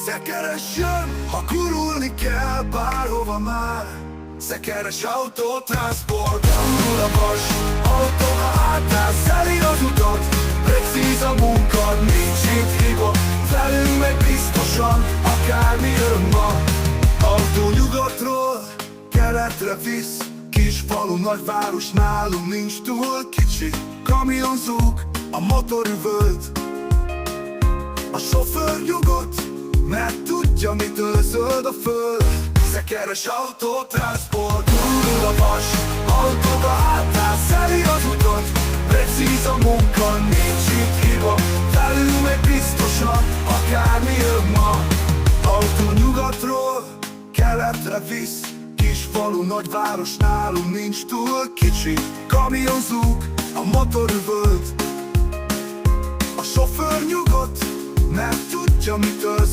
Szekeres jön, ha gurulni kell bárhova már. Szekeres autótransport, gurul a vas, autó hátán szeli az utat. Precíz a munka, nincs itt hiba, velünk meg biztosan, akármi jön ma. Autó nyugatról keletre visz, kis falu, nagyváros, nálunk nincs túl kicsi. Kamionzók, a motor üvölt, a sofőr nyugodt, mert tudja, mitől zöld a föld. Szekeres autótransport, gurul a vas, autóba hátán szeli az utat. Precíz a munka, nincs itt hiba, velünk meg biztosan, akármi jön ma. Autó nyugatról keletre visz, kis falu, nagyváros, nálunk nincs túl kicsi. Kamionzók, a motor üvölt, a sofőr nyugodt, mert tudja, mitől zöld.